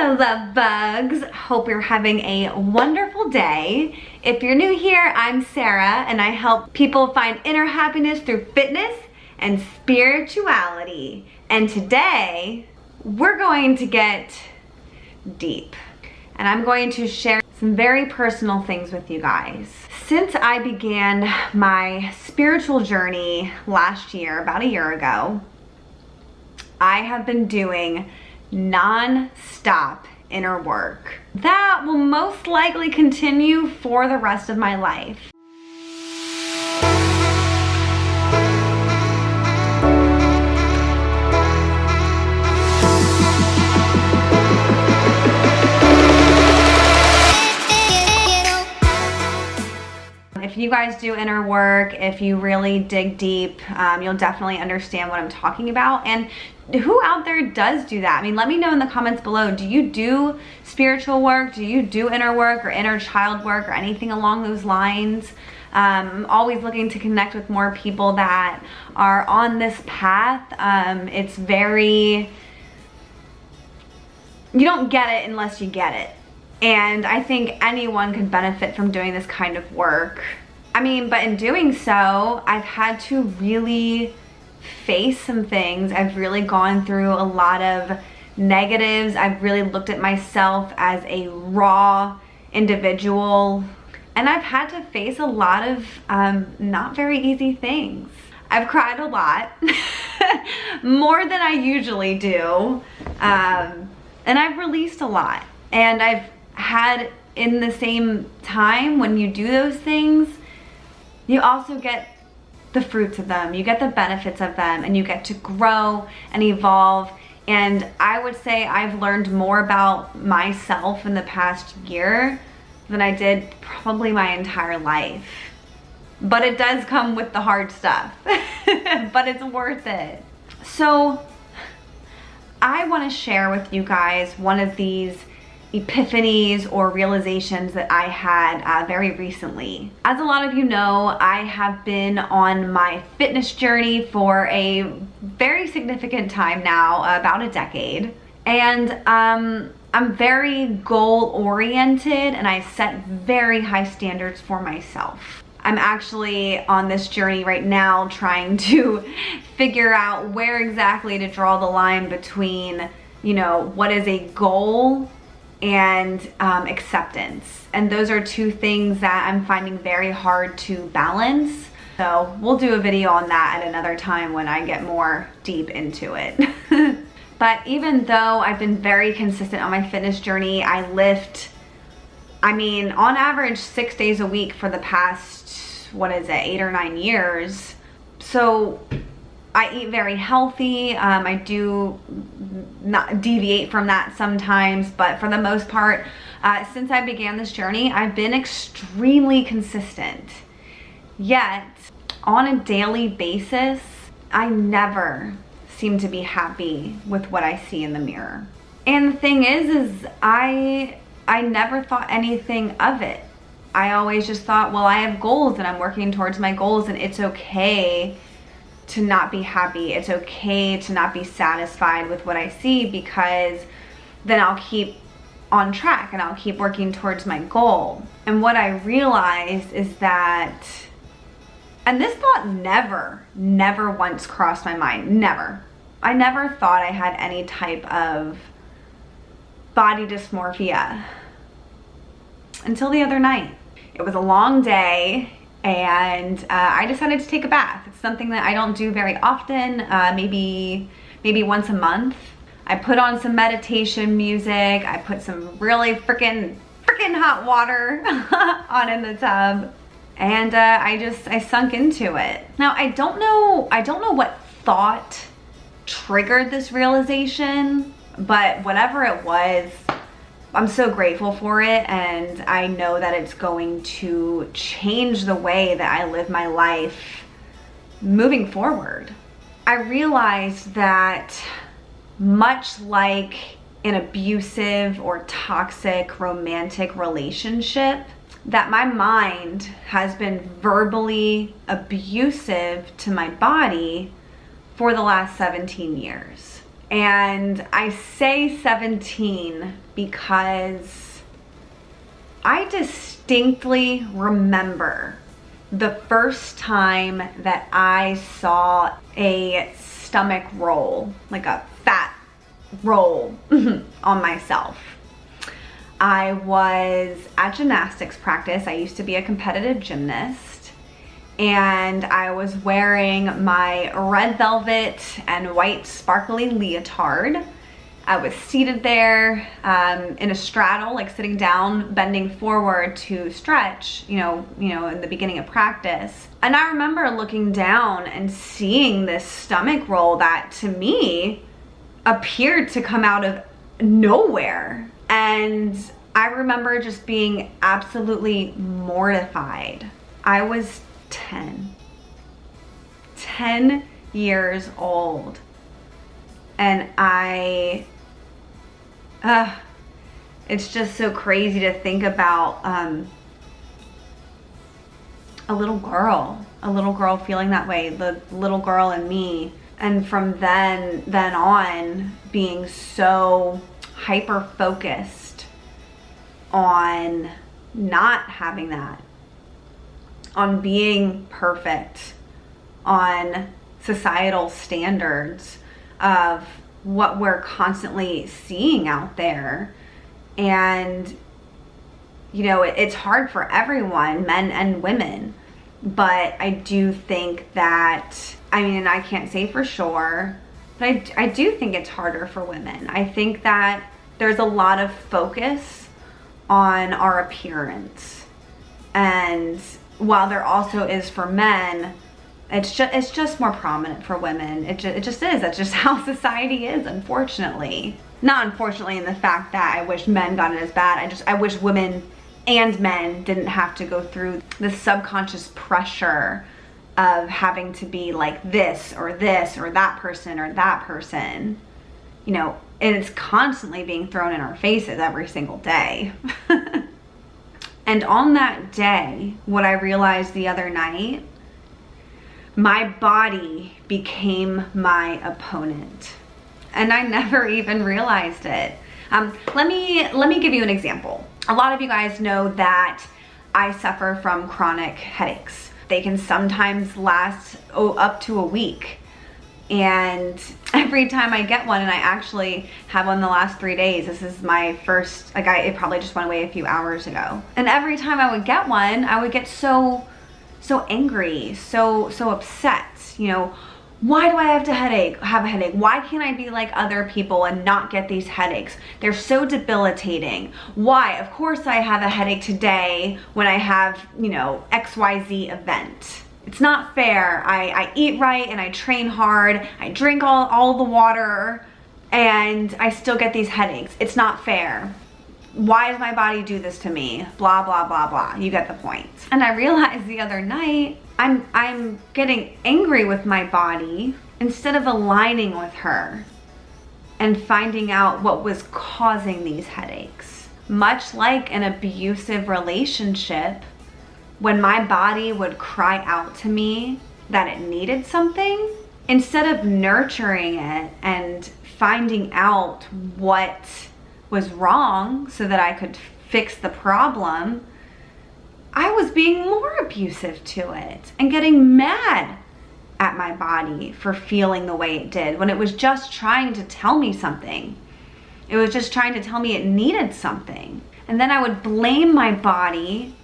Hello, love bugs. Hope you're having a wonderful day. If you're new here, I'm Sarah, and I help people find inner happiness through fitness and spirituality. And today, we're going to get deep. And I'm going to share some very personal things with you guys. Since I began my spiritual journey last year, about a year ago, I have been doing non-stop inner work. That will most likely continue for the rest of my life. If you guys do inner work, if you really dig deep, you'll definitely understand what I'm talking about. And who out there does do that? I mean, let me know in the comments below. Do you do spiritual work? Do you do inner work or inner child work or anything along those lines? I'm always looking to connect with more people that are on this path. It's very, you don't get it unless you get it. And I think anyone can benefit from doing this kind of work. I mean, but in doing so, I've had to really face some things. I've really gone through a lot of negatives. I've really looked at myself as a raw individual. And I've had to face a lot of not very easy things. I've cried a lot, more than I usually do. And I've released a lot. And I've had, in the same time, when you do those things, you also get the fruits of them, you get the benefits of them, and you get to grow and evolve. And I would say I've learned more about myself in the past year than I did probably my entire life. But it does come with the hard stuff, but it's worth it. So I want to share with you guys one of these epiphanies or realizations that I had very recently. As a lot of you know, I have been on my fitness journey for a very significant time now, about a decade. And I'm very goal oriented, and I set very high standards for myself. I'm actually on this journey right now trying to figure out where exactly to draw the line between, you know, what is a goal and acceptance. And those are two things that I'm finding very hard to balance. So we'll do a video on that at another time when I get more deep into it. But even though I've been very consistent on my fitness journey, I lift, I mean, on average 6 days a week for the past, 8 or 9 years. So I eat very healthy. I do not deviate from that sometimes, but for the most part, since I began this journey, I've been extremely consistent. Yet, on a daily basis, I never seem to be happy with what I see in the mirror. And the thing is I never thought anything of it. I always just thought, well, I have goals and I'm working towards my goals, and it's okay to not be happy. It's okay to not be satisfied with what I see, because then I'll keep on track and I'll keep working towards my goal. And what I realized is that, and this thought never once crossed my mind, never. I never thought I had any type of body dysmorphia until the other night. It was a long day, and I decided to take a bath. It's something that I don't do very often, maybe once a month. I put on some meditation music. I put some really freaking hot water on in the tub, and I sunk into it. Now I don't know what thought triggered this realization, but whatever it was, I'm so grateful for it, and I know that it's going to change the way that I live my life moving forward. I realized that much like an abusive or toxic romantic relationship, that my mind has been verbally abusive to my body for the last 17 years. And I say 17 because I distinctly remember the first time that I saw a stomach roll, like a fat roll on myself. I was at gymnastics practice. I used to be a competitive gymnast, and I was wearing my red velvet and white sparkly leotard. I was seated there in a straddle, like sitting down, bending forward to stretch, you know, in the beginning of practice. And I remember looking down and seeing this stomach roll that to me appeared to come out of nowhere. And I remember just being absolutely mortified. I was 10 years old. And it's just so crazy to think about a little girl feeling that way, the little girl in me. And from then on, being so hyper focused on not having that, on being perfect, on societal standards of what we're constantly seeing out there. And you know, it's hard for everyone, men and women, but I do think that, I mean, and I can't say for sure, but I do think it's harder for women. I think that there's a lot of focus on our appearance, and while there also is for men, it's just more prominent for women. It just is. That's just how society is, unfortunately. Not unfortunately in the fact that I wish men got it as bad. I wish women and men didn't have to go through the subconscious pressure of having to be like this or that person or that person. You know, and it's constantly being thrown in our faces every single day. And on that day, what I realized the other night, my body became my opponent. And I never even realized it. Let me give you an example. A lot of you guys know that I suffer from chronic headaches. They can sometimes last up to a week. And every time I get one, and I actually have one the last 3 days, this is my first, like it probably just went away a few hours ago. And every time I would get one, I would get so angry, so upset. You know, why do I have a headache? Why can't I be like other people and not get these headaches? They're so debilitating. Why? Of course I have a headache today when I have, you know, XYZ event. It's not fair. I eat right and I train hard. I drink all the water and I still get these headaches. It's not fair. Why does my body do this to me? Blah, blah, blah, blah. You get the point. And I realized the other night, I'm getting angry with my body instead of aligning with her and finding out what was causing these headaches. Much like an abusive relationship, when my body would cry out to me that it needed something, instead of nurturing it and finding out what was wrong so that I could fix the problem, I was being more abusive to it and getting mad at my body for feeling the way it did when it was just trying to tell me something. It was just trying to tell me it needed something. And then I would blame my body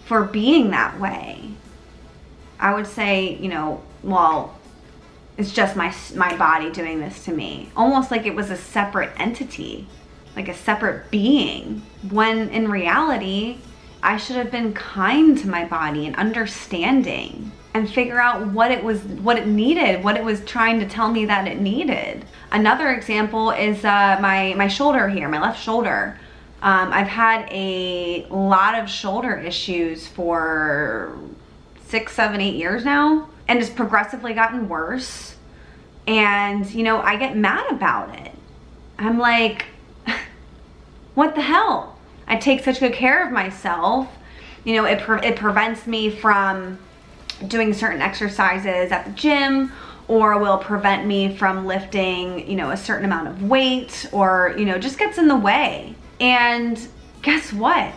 for being that way. I would say, you know, well, it's just my body doing this to me. Almost like it was a separate entity, like a separate being, when in reality, I should have been kind to my body and understanding and figure out what it needed, what it was trying to tell me that it needed. Another example is my shoulder here, my left shoulder. I've had a lot of shoulder issues for 6, 7, 8 years now, and it's progressively gotten worse. And, you know, I get mad about it. I'm like, what the hell? I take such good care of myself. You know, it prevents me from doing certain exercises at the gym or will prevent me from lifting, you know, a certain amount of weight, or, you know, just gets in the way. And guess what?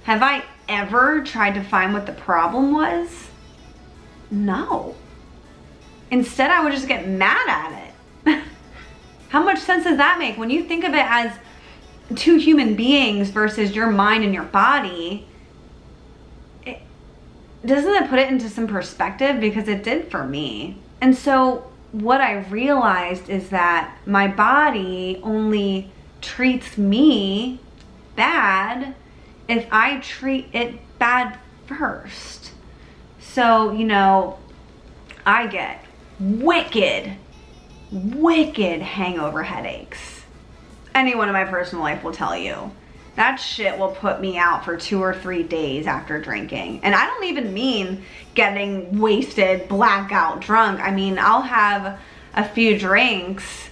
Have I ever tried to find what the problem was? No. Instead, I would just get mad at it. How much sense does that make? When you think of it as two human beings versus your mind and your body, doesn't it put it into some perspective? Because it did for me. And so what I realized is that my body only treats me bad if I treat it bad first. So, you know, I get wicked hangover headaches. Anyone in my personal life will tell you. That shit will put me out for 2 or 3 days after drinking. And I don't even mean getting wasted, blackout drunk. I mean, I'll have a few drinks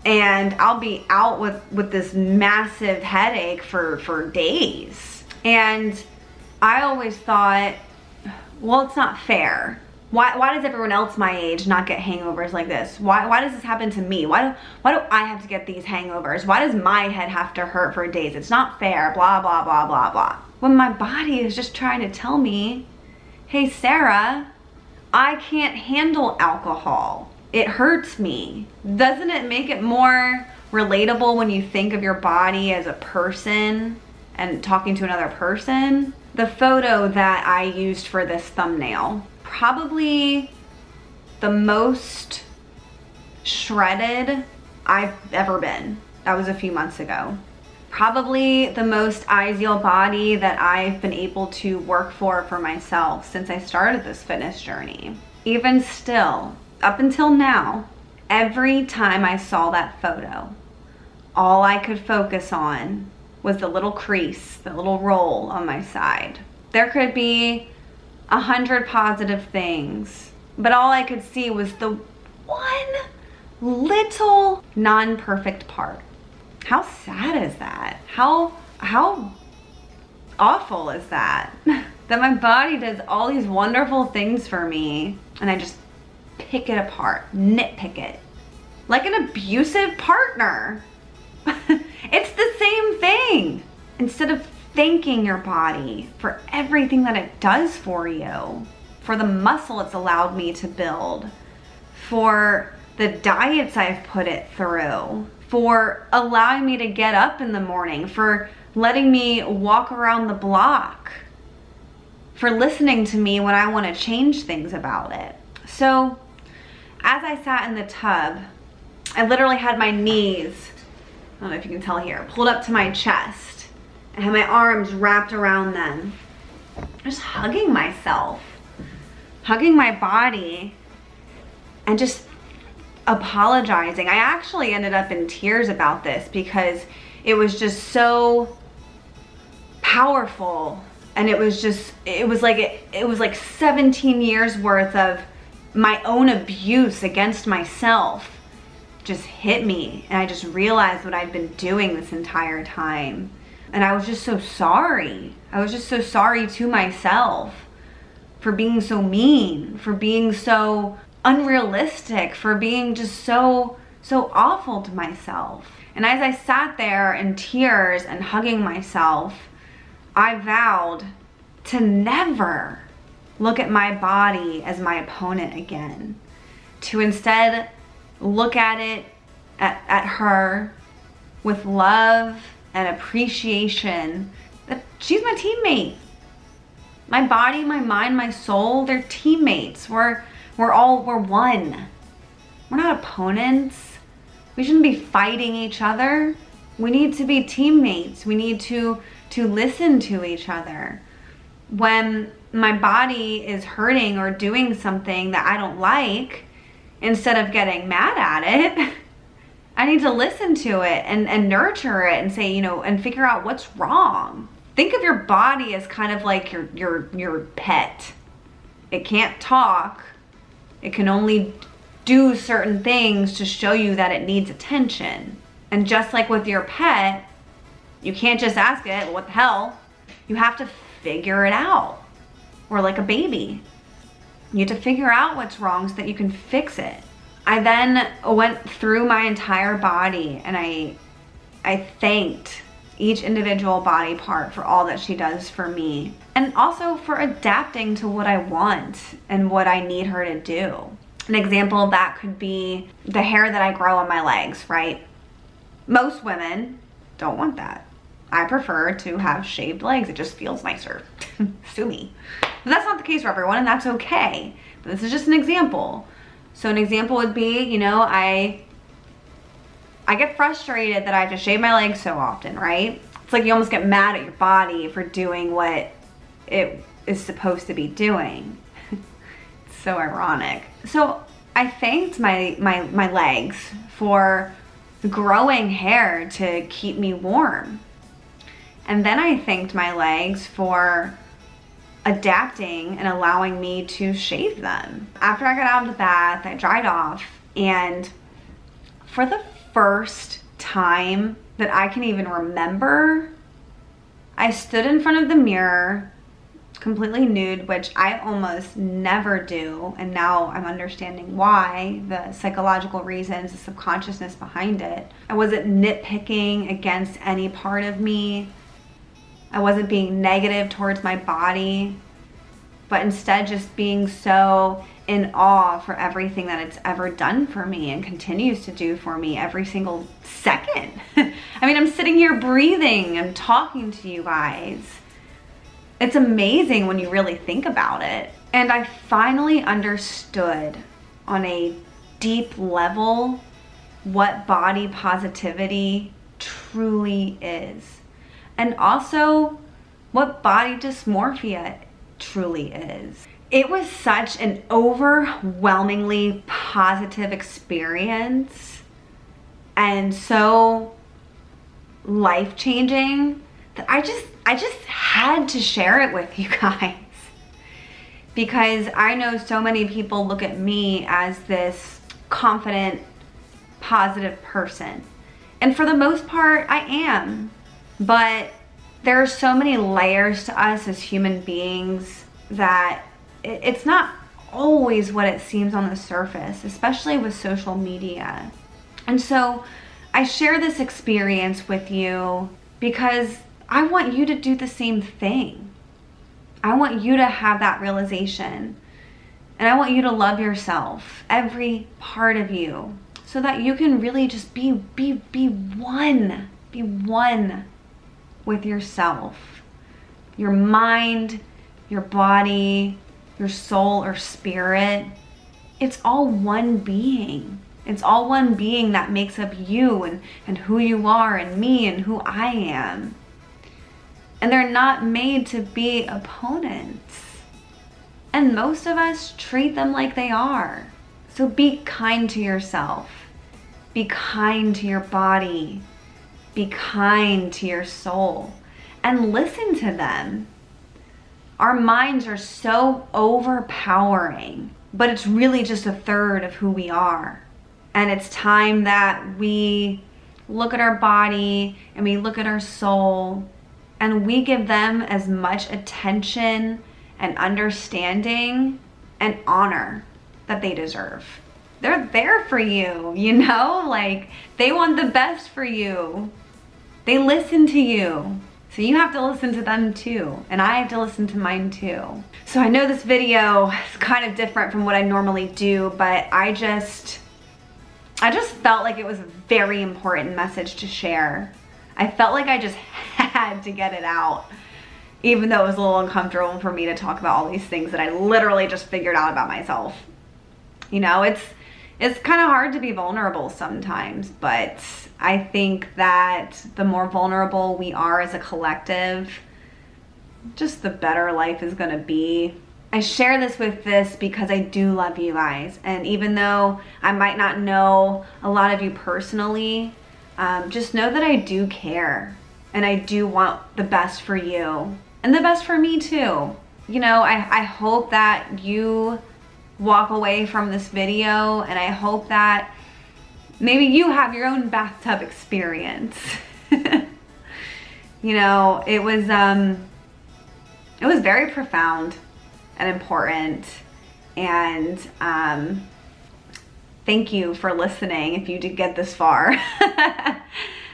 and I'll be out with this massive headache for days. And I always thought, well, it's not fair. Why does everyone else my age not get hangovers like this? Why does this happen to me? Why do I have to get these hangovers? Why does my head have to hurt for days? It's not fair, blah, blah, blah, blah, blah. When my body is just trying to tell me, hey, Sarah, I can't handle alcohol. It hurts me. Doesn't it make it more relatable when you think of your body as a person and talking to another person? The photo that I used for this thumbnail, probably the most shredded I've ever been. That was a few months ago. Probably the most ideal body that I've been able to work for myself since I started this fitness journey. Even still, up until now, every time I saw that photo, all I could focus on was the little crease, the little roll on my side. There could be 100 positive things, but all I could see was the one little non-perfect part. How sad is that? How awful is that? That my body does all these wonderful things for me and I just pick it apart, nitpick it. Like an abusive partner. It's the same thing. Instead of thanking your body for everything that it does for you, for the muscle it's allowed me to build, for the diets I've put it through, for allowing me to get up in the morning, for letting me walk around the block, for listening to me when I want to change things about it. So as I sat in the tub, I literally had my knees, I don't know if you can tell here, pulled up to my chest. I had my arms wrapped around them, just hugging myself, hugging my body, and just apologizing. I actually ended up in tears about this because it was just so powerful. And it was like 17 years worth of my own abuse against myself just hit me. And I just realized what I'd been doing this entire time. And I was just so sorry. I was just so sorry to myself for being so mean, for being so unrealistic, for being just so awful to myself. And as I sat there in tears and hugging myself, I vowed to never look at my body as my opponent again. To instead look at it, at her with love and appreciation that she's my teammate. My body, my mind, my soul, they're teammates. We're one. We're not opponents. We shouldn't be fighting each other. We need to be teammates. We need to listen to each other. When my body is hurting or doing something that I don't like, instead of getting mad at it, I need to listen to it and nurture it and say, you know, and figure out what's wrong. Think of your body as kind of like your pet. It can't talk. It can only do certain things to show you that it needs attention. And just like with your pet, you can't just ask it, what the hell? You have to figure it out. Or like a baby. You have to figure out what's wrong so that you can fix it. I then went through my entire body and I thanked each individual body part for all that she does for me, and also for adapting to what I want and what I need her to do. An example of that could be the hair that I grow on my legs, right? Most women don't want that. I prefer to have shaved legs. It just feels nicer. Sue me. But that's not the case for everyone, and that's okay. But this is just an example. So an example would be, you know, I get frustrated that I have to shave my legs so often, right? It's like you almost get mad at your body for doing what it is supposed to be doing. It's so ironic. So I thanked my legs for growing hair to keep me warm. And then I thanked my legs for adapting and allowing me to shave them. After I got out of the bath, I dried off, and for the first time that I can even remember, I stood in front of the mirror completely nude, which I almost never do, and now I'm understanding why, the psychological reasons, the subconsciousness behind it. I wasn't nitpicking against any part of me. I wasn't being negative towards my body, but instead just being so in awe for everything that it's ever done for me and continues to do for me every single second. I mean, I'm sitting here breathing and talking to you guys. It's amazing when you really think about it. And I finally understood on a deep level what body positivity truly is. And also what body dysmorphia truly is. It was such an overwhelmingly positive experience and so life-changing that I just had to share it with you guys, because I know so many people look at me as this confident, positive person. And for the most part, I am. But there are so many layers to us as human beings that it's not always what it seems on the surface, especially with social media. And so I share this experience with you because I want you to do the same thing. I want you to have that realization. And I want you to love yourself, every part of you, so that you can really just be one. Be one with yourself, your mind, your body, your soul or spirit. It's all one being. It's all one being that makes up you and who you are, and me and who I am. And they're not made to be opponents. And most of us treat them like they are. So be kind to yourself. Be kind to your body. Be kind to your soul and listen to them. Our minds are so overpowering, but it's really just a third of who we are. And it's time that we look at our body and we look at our soul and we give them as much attention and understanding and honor that they deserve. They're there for you, you know? Like, they want the best for you. They listen to you. So you have to listen to them too. And I have to listen to mine too. So I know this video is kind of different from what I normally do, but I just felt like it was a very important message to share. I felt like I just had to get it out, even though it was a little uncomfortable for me to talk about all these things that I literally just figured out about myself. You know, it's kind of hard to be vulnerable sometimes, but I think that the more vulnerable we are as a collective, just the better life is gonna be. I share this with this because I do love you guys. And even though I might not know a lot of you personally, just know that I do care. And I do want the best for you. And the best for me too. You know, I hope that you walk away from this video, and I hope that maybe you have your own bathtub experience. You know, it was very profound and important, and thank you for listening if you did get this far.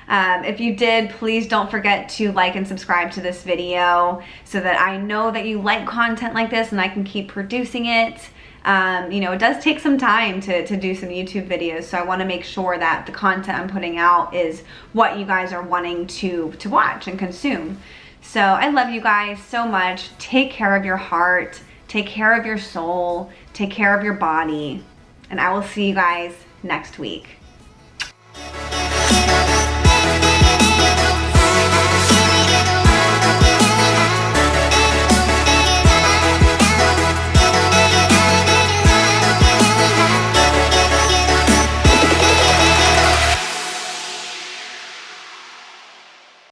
If you did, please don't forget to like and subscribe to this video so that I know that you like content like this and I can keep producing it. You know, it does take some time to do some YouTube videos, so I want to make sure that the content I'm putting out is what you guys are wanting to watch and consume. So I love you guys so much. Take care of your heart, take care of your soul, take care of your body, and I will see you guys next week.